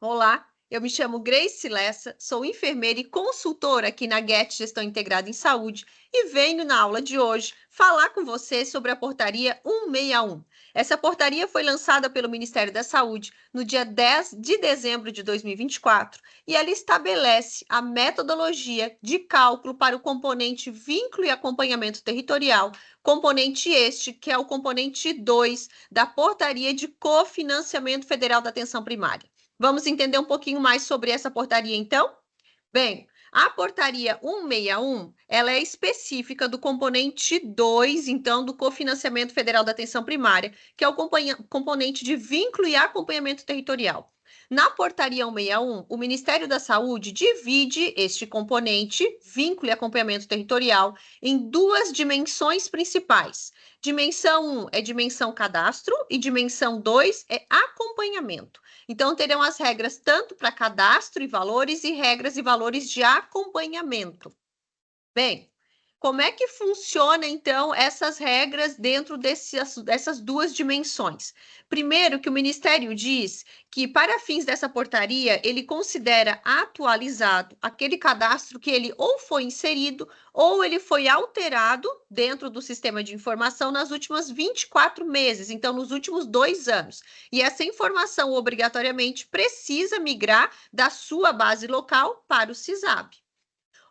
Olá, eu me chamo Grace Lessa, sou enfermeira e consultora aqui na Get Gestão Integrada em Saúde e venho na aula de hoje falar com você sobre a portaria 161. Essa portaria foi lançada pelo Ministério da Saúde no dia 10 de dezembro de 2024 e ela estabelece a metodologia de cálculo para o componente vínculo e acompanhamento territorial, componente este que é o componente 2 da portaria de cofinanciamento federal da atenção primária. Vamos entender um pouquinho mais sobre essa portaria, então? Bem, a portaria 161, ela é específica do componente 2, então, do cofinanciamento federal da atenção primária, que é o componente de vínculo e acompanhamento territorial. Na portaria 161, o Ministério da Saúde divide este componente, vínculo e acompanhamento territorial, em duas dimensões principais. Dimensão 1 é dimensão cadastro e dimensão 2 é acompanhamento. Então, terão as regras tanto para cadastro e valores e regras e valores de acompanhamento. Bem, como é que funciona, então, essas regras dentro dessas duas dimensões? Primeiro, que o Ministério diz que, para fins dessa portaria, ele considera atualizado aquele cadastro que ele ou foi inserido ou ele foi alterado dentro do sistema de informação nas últimas 24 meses, então, nos últimos 2 anos. E essa informação, obrigatoriamente, precisa migrar da sua base local para o SISAB.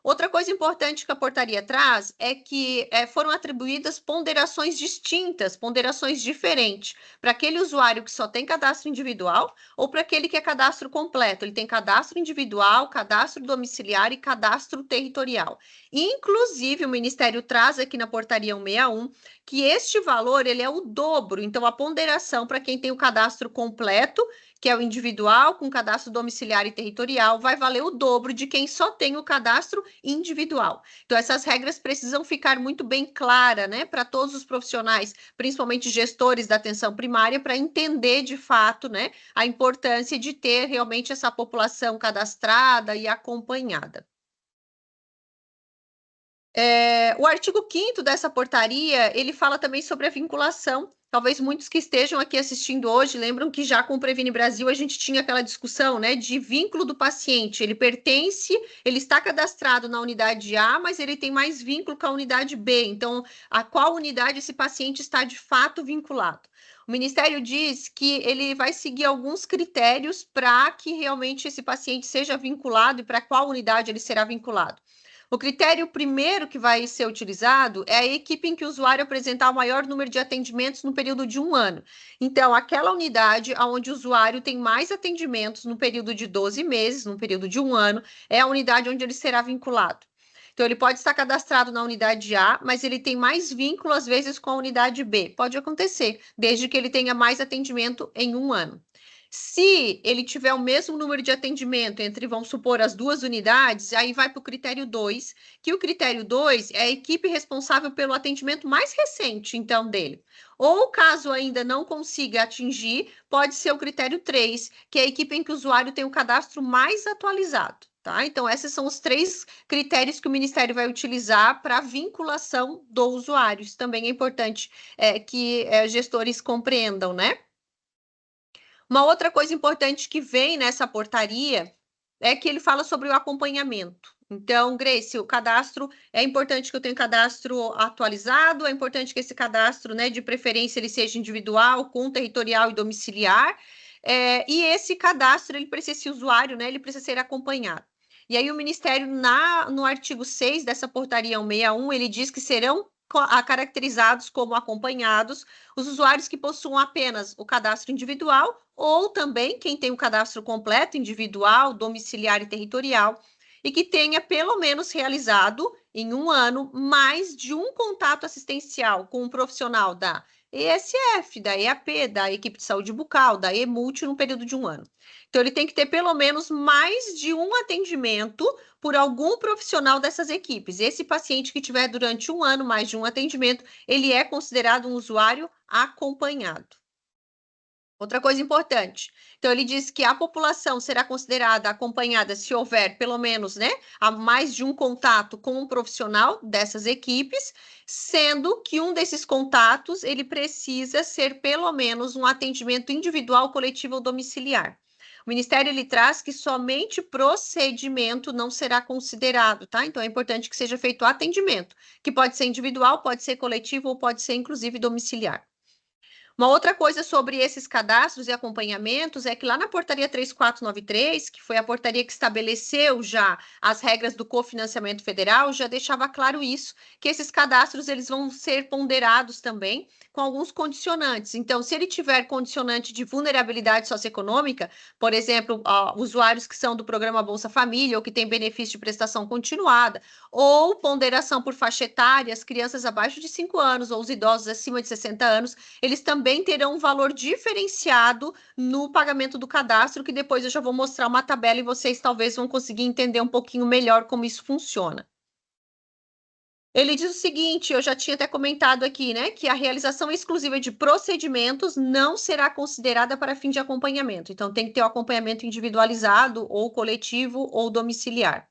Outra coisa importante que a portaria traz é que foram atribuídas ponderações distintas, ponderações diferentes, para aquele usuário que só tem cadastro individual ou para aquele que é cadastro completo. Ele tem cadastro individual, cadastro domiciliar e cadastro territorial. Inclusive, o Ministério traz aqui na portaria 161 que este valor ele é o dobro, então a ponderação para quem tem o cadastro completo, que é o individual com cadastro domiciliar e territorial, vai valer o dobro de quem só tem o cadastro individual. Então, essas regras precisam ficar muito bem claras, né, para todos os profissionais, principalmente gestores da atenção primária, para entender de fato, né, a importância de ter realmente essa população cadastrada e acompanhada. O artigo 5º dessa portaria, ele fala também sobre a vinculação. Talvez muitos que estejam aqui assistindo hoje lembram que já com o Previne Brasil a gente tinha aquela discussão, né, de vínculo do paciente. Ele pertence, ele está cadastrado na unidade A, mas ele tem mais vínculo com a unidade B. Então, a qual unidade esse paciente está de fato vinculado? O Ministério diz que ele vai seguir alguns critérios para que realmente esse paciente seja vinculado e para qual unidade ele será vinculado. O critério primeiro que vai ser utilizado é a equipe em que o usuário apresentar o maior número de atendimentos no período de 1 ano. Então, aquela unidade onde o usuário tem mais atendimentos no período de 12 meses, no período de 1 ano, é a unidade onde ele será vinculado. Então, ele pode estar cadastrado na unidade A, mas ele tem mais vínculo, às vezes, com a unidade B. Pode acontecer, desde que ele tenha mais atendimento em 1 ano. Se ele tiver o mesmo número de atendimento entre, vamos supor, as duas unidades, aí vai para o critério 2, que o critério 2 é a equipe responsável pelo atendimento mais recente, então, dele. Ou, caso ainda não consiga atingir, pode ser o critério 3, que é a equipe em que o usuário tem o cadastro mais atualizado. Tá? Então, esses são os 3 critérios que o Ministério vai utilizar para a vinculação do usuário. Isso também é importante que gestores compreendam, né? Uma outra coisa importante que vem nessa portaria é que ele fala sobre o acompanhamento. Então, Grace, o cadastro, é importante que eu tenha cadastro atualizado, é importante que esse cadastro, né, de preferência, ele seja individual, com territorial e domiciliar, e esse cadastro, ele precisa, esse usuário, né, ele precisa ser acompanhado. E aí o Ministério, no artigo 6 dessa portaria 161, ele diz que serão caracterizados como acompanhados os usuários que possuam apenas o cadastro individual ou também quem tem o cadastro completo, individual, domiciliar e territorial, e que tenha pelo menos realizado em 1 ano mais de um contato assistencial com um profissional da ESF, da EAP, da equipe de saúde bucal, da EMULT no período de 1 ano. Então, ele tem que ter pelo menos mais de um atendimento por algum profissional dessas equipes. Esse paciente que tiver durante 1 ano mais de um atendimento, ele é considerado um usuário acompanhado. Outra coisa importante, então ele diz que a população será considerada acompanhada se houver pelo menos, né, a mais de um contato com um profissional dessas equipes, sendo que um desses contatos, ele precisa ser pelo menos um atendimento individual, coletivo ou domiciliar. O Ministério ele traz que somente procedimento não será considerado, tá? Então é importante que seja feito atendimento, que pode ser individual, pode ser coletivo ou pode ser inclusive domiciliar. Uma outra coisa sobre esses cadastros e acompanhamentos é que lá na portaria 3493, que foi a portaria que estabeleceu já as regras do cofinanciamento federal, já deixava claro isso, que esses cadastros eles vão ser ponderados também com alguns condicionantes. Então, se ele tiver condicionante de vulnerabilidade socioeconômica, por exemplo, usuários que são do programa Bolsa Família ou que têm benefício de prestação continuada, ou ponderação por faixa etária, as crianças abaixo de 5 anos ou os idosos acima de 60 anos, eles também terão um valor diferenciado no pagamento do cadastro, que depois eu já vou mostrar uma tabela e vocês talvez vão conseguir entender um pouquinho melhor como isso funciona. Ele diz o seguinte, eu já tinha até comentado aqui, né, que a realização exclusiva de procedimentos não será considerada para fim de acompanhamento. Então, tem que ter o acompanhamento individualizado, ou coletivo, ou domiciliar.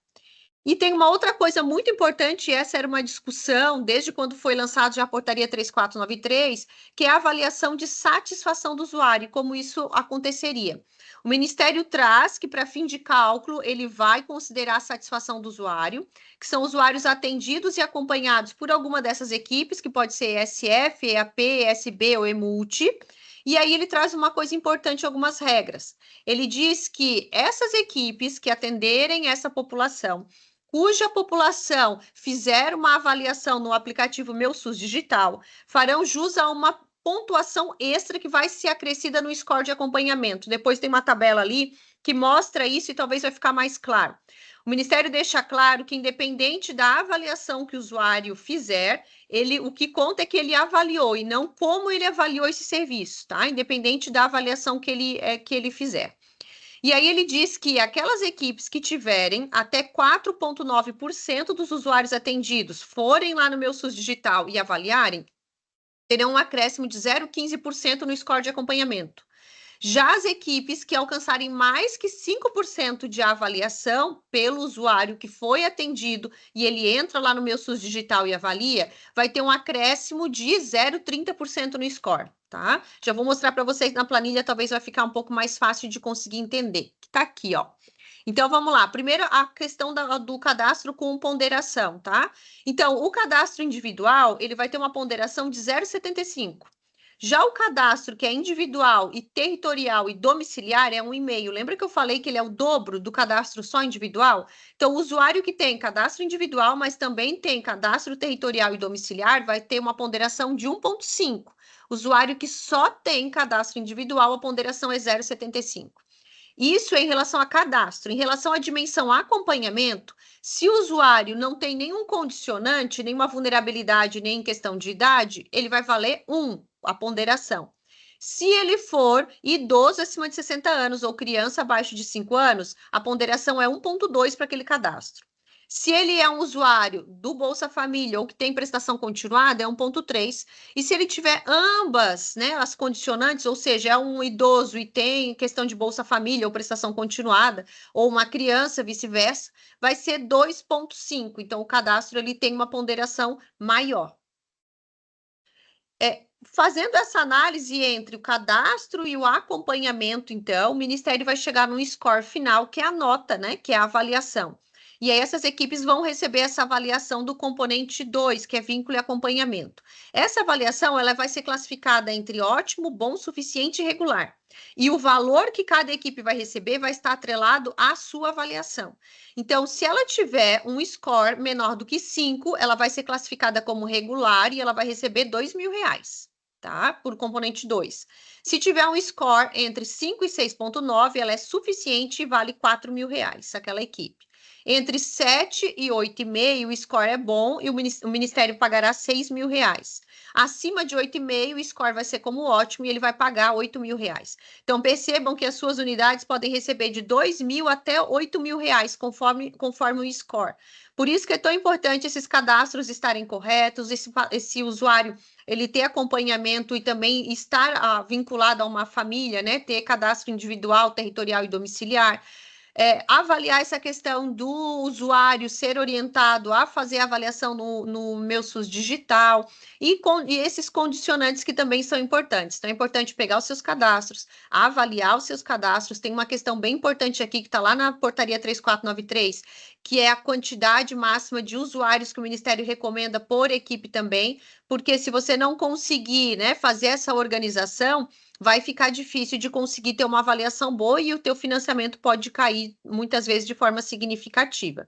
E tem uma outra coisa muito importante, essa era uma discussão desde quando foi lançado já a portaria 3493, que é a avaliação de satisfação do usuário, como isso aconteceria. O Ministério traz que, para fim de cálculo, ele vai considerar a satisfação do usuário, que são usuários atendidos e acompanhados por alguma dessas equipes, que pode ser ESF, EAP, ESB ou EMULTI. E aí ele traz uma coisa importante, algumas regras. Ele diz que essas equipes que atenderem essa população, cuja população fizer uma avaliação no aplicativo Meu SUS Digital, farão jus a uma pontuação extra que vai ser acrescida no score de acompanhamento. Depois tem uma tabela ali que mostra isso e talvez vai ficar mais claro. O Ministério deixa claro que, independente da avaliação que o usuário fizer, o que conta é que ele avaliou e não como ele avaliou esse serviço, tá? Independente da avaliação que ele fizer. E aí ele diz que aquelas equipes que tiverem até 4,9% dos usuários atendidos forem lá no Meu SUS Digital e avaliarem, terão um acréscimo de 0,15% no score de acompanhamento. Já as equipes que alcançarem mais que 5% de avaliação pelo usuário que foi atendido e ele entra lá no Meu SUS Digital e avalia, vai ter um acréscimo de 0,30% no score, tá? Já vou mostrar para vocês na planilha, talvez vai ficar um pouco mais fácil de conseguir entender. Que tá aqui, ó. Então, vamos lá. Primeiro, a questão do cadastro com ponderação, tá? Então, o cadastro individual, ele vai ter uma ponderação de 0,75. Já o cadastro que é individual e territorial e domiciliar é 1,5. Lembra que eu falei que ele é o dobro do cadastro só individual? Então, o usuário que tem cadastro individual, mas também tem cadastro territorial e domiciliar, vai ter uma ponderação de 1,5. Usuário que só tem cadastro individual, a ponderação é 0,75. Isso é em relação a cadastro. Em relação à dimensão acompanhamento, se o usuário não tem nenhum condicionante, nenhuma vulnerabilidade, nem em questão de idade, ele vai valer 1, a ponderação. Se ele for idoso acima de 60 anos ou criança abaixo de 5 anos, a ponderação é 1,2 para aquele cadastro. Se ele é um usuário do Bolsa Família ou que tem prestação continuada, é 1,3. E se ele tiver ambas, né, as condicionantes, ou seja, é um idoso e tem questão de Bolsa Família ou prestação continuada, ou uma criança, vice-versa, vai ser 2,5. Então, o cadastro ele tem uma ponderação maior. Fazendo essa análise entre o cadastro e o acompanhamento, então, o Ministério vai chegar num score final, que é a nota, né, que é a avaliação. E aí essas equipes vão receber essa avaliação do componente 2, que é vínculo e acompanhamento. Essa avaliação ela vai ser classificada entre ótimo, bom, suficiente e regular. E o valor que cada equipe vai receber vai estar atrelado à sua avaliação. Então, se ela tiver um score menor do que 5, ela vai ser classificada como regular e ela vai receber R$ 2.000, tá? Por componente 2. Se tiver um score entre 5 e 6,9, ela é suficiente e vale R$ 4.000, aquela equipe. Entre 7 e 8,5, o score é bom e o Ministério pagará R$ 6.000. Acima de 8,5, o score vai ser como ótimo e ele vai pagar R$ 8.000. Então, percebam que as suas unidades podem receber de R$ 2.000 até R$ 8.000, conforme o score. Por isso que é tão importante esses cadastros estarem corretos, esse usuário ele ter acompanhamento e também estar vinculado a uma família, né? Ter cadastro individual, territorial e domiciliar. avaliar essa questão do usuário ser orientado a fazer a avaliação no Meu SUS Digital e esses condicionantes que também são importantes. Então, é importante pegar os seus cadastros, avaliar os seus cadastros. Tem uma questão bem importante aqui que está lá na portaria 3493, que é a quantidade máxima de usuários que o Ministério recomenda por equipe também, porque se você não conseguir, né, fazer essa organização, vai ficar difícil de conseguir ter uma avaliação boa e o teu financiamento pode cair muitas vezes de forma significativa.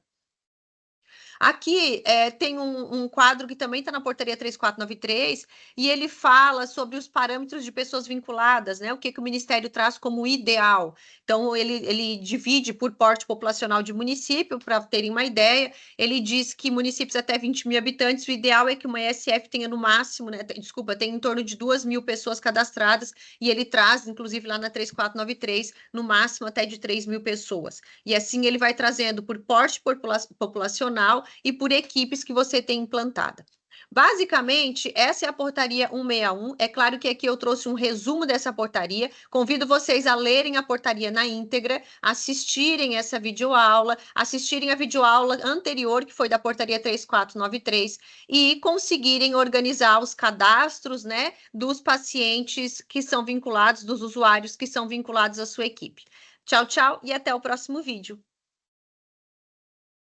Aqui tem um quadro que também está na portaria 3493 e ele fala sobre os parâmetros de pessoas vinculadas, né? O que o Ministério traz como ideal. Então, ele divide por porte populacional de município, para terem uma ideia. Ele diz que municípios até 20 mil habitantes, o ideal é que uma ESF tenha no máximo, né? Desculpa, tem em torno de 2 mil pessoas cadastradas, e ele traz, inclusive lá na 3493, no máximo até de 3 mil pessoas. E assim ele vai trazendo por porte populacional e por equipes que você tem implantada. Basicamente, essa é a portaria 161. É claro que aqui eu trouxe um resumo dessa portaria. Convido vocês a lerem a portaria na íntegra, assistirem essa videoaula, assistirem a videoaula anterior, que foi da portaria 3493, e conseguirem organizar os cadastros, né, dos pacientes que são vinculados, dos usuários que são vinculados à sua equipe. Tchau, tchau e até o próximo vídeo.